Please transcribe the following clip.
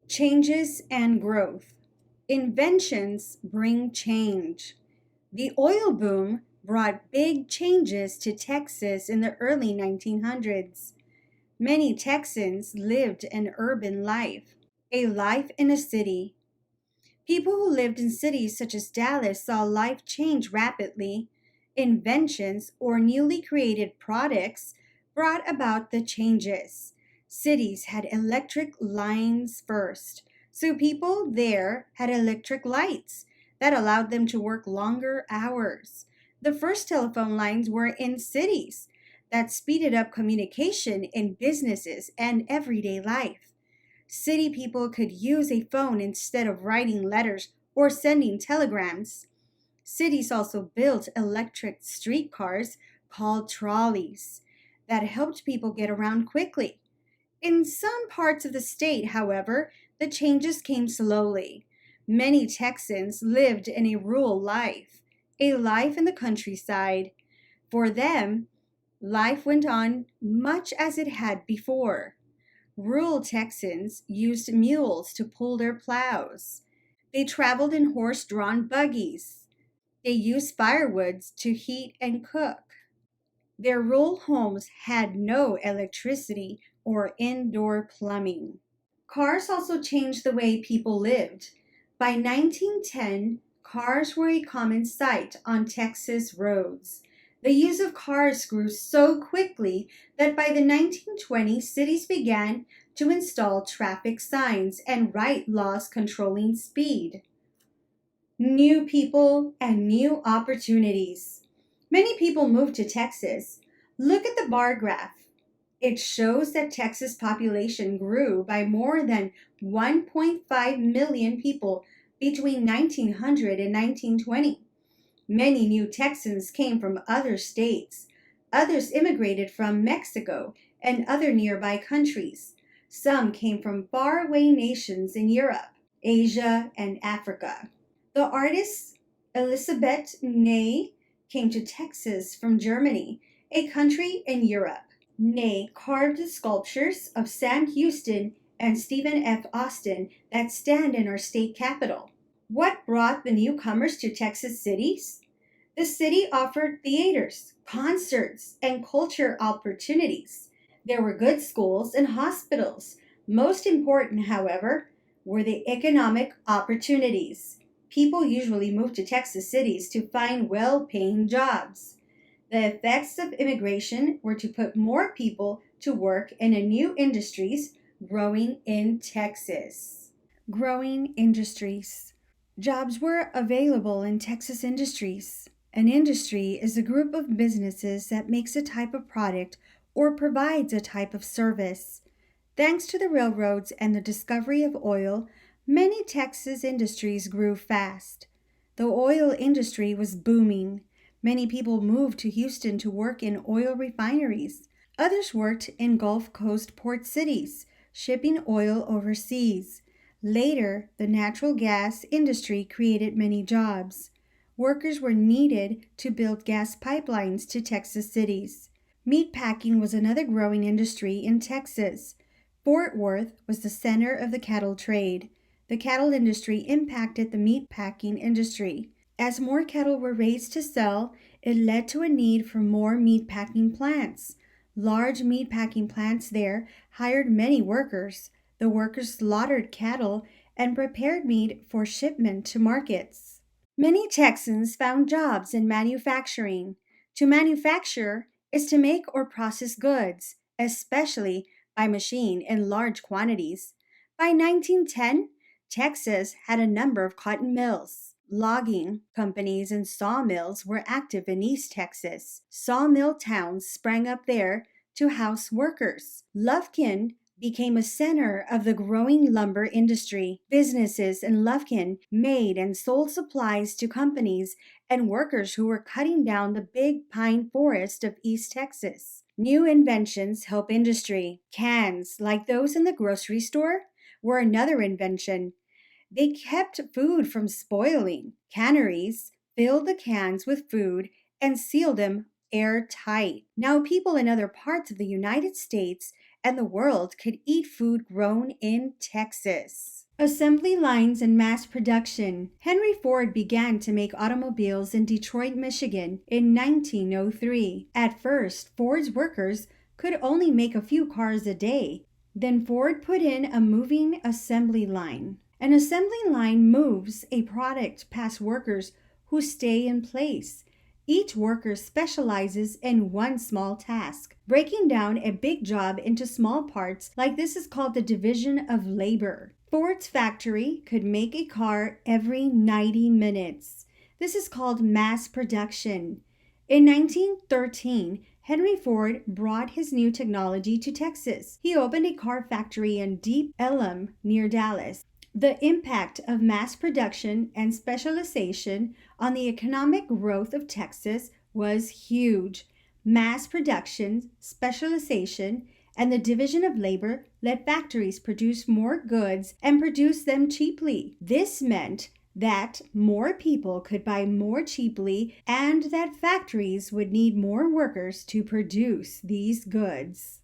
Changes and growth. Inventions bring change. The oil boom brought big changes to Texas in the early 1900s. Many Texans lived an urban life, a life in a city. People who lived in cities such as Dallas saw life change rapidly. Inventions or newly created products brought about the changes. Cities had electric lines first, so people there had electric lights that allowed them to work longer hours. The first telephone lines were in cities that speeded up communication in businesses and everyday life. City people could use a phone instead of writing letters or sending telegrams. Cities also built electric streetcars called trolleys that helped people get around quickly. In some parts of the state, however, the changes came slowly. Many Texans lived in a rural life, a life in the countryside. For them, life went on much as it had before. Rural Texans used mules to pull their plows. They traveled in horse drawn buggies. They used firewoods to heat and cook. Their rural homes had no electricity or indoor plumbing. Cars also changed the way people lived. By 1910, cars were a common sight on Texas roads. The use of cars grew so quickly that by the 1920s, cities began to install traffic signs and write laws controlling speed. New people and new opportunities. Many people moved to Texas. Look at the bar graph. It shows that Texas population grew by more than 1.5 million people between 1900 and 1920. Many new Texans came from other states. Others immigrated from Mexico and other nearby countries. Some came from faraway nations in Europe, Asia, and Africa. The artist Elisabeth Ney came to Texas from Germany, a country in Europe. Ney carved the sculptures of Sam Houston and Stephen F. Austin that stand in our state capitol. What brought the newcomers to Texas cities? The city offered theaters, concerts, and culture opportunities. There were good schools and hospitals. Most important, however, were the economic opportunities. People usually moved to Texas cities to find well paying jobs. The effects of immigration were to put more people to work in a new industries growing in Texas. Growing industries. Jobs were available in Texas industries. An industry is a group of businesses that makes a type of product or provides a type of service. Thanks to the railroads and the discovery of oil, many Texas industries grew fast. The oil industry was booming. Many people moved to Houston to work in oil refineries. Others worked in Gulf Coast port cities, shipping oil overseas. Later, the natural gas industry created many jobs. Workers were needed to build gas pipelines to Texas cities. Meatpacking was another growing industry in Texas. Fort Worth was the center of the cattle trade. The cattle industry impacted the meatpacking industry. As more cattle were raised to sell, it led to a need for more meatpacking plants. Large meatpacking plants there hired many workers. The workers slaughtered cattle and prepared meat for shipment to markets. Many Texans found jobs in manufacturing. To manufacture is to make or process goods, especially by machine in large quantities. By 1910, Texas had a number of cotton mills. Logging companies and sawmills were active in East Texas. Sawmill towns sprang up there to house workers. Lufkin became a center of the growing lumber industry. Businesses in Lufkin made and sold supplies to companies and workers who were cutting down the big pine forest of East Texas. New inventions help industry. Cans, like those in the grocery store, were another invention. They kept food from spoiling. Canneries filled the cans with food and sealed them airtight. Now, people in other parts of the United States and the world could eat food grown in Texas. Assembly lines and mass production. Henry Ford began to make automobiles in Detroit, Michigan in 1903. At first, Ford's workers could only make a few cars a day. Then Ford put in a moving assembly line. An assembly line moves a product past workers who stay in place. Each worker specializes in one small task. Breaking down a big job into small parts like this is called the division of labor. Ford's factory could make a car every 90 minutes. This is called mass production. In 1913, Henry Ford brought his new technology to Texas. He opened a car factory in Deep Ellum near Dallas. The impact of mass production and specialization on the economic growth of Texas was huge. Mass production, specialization, and the division of labor let factories produce more goods and produce them cheaply. This meant that more people could buy more cheaply and that factories would need more workers to produce these goods.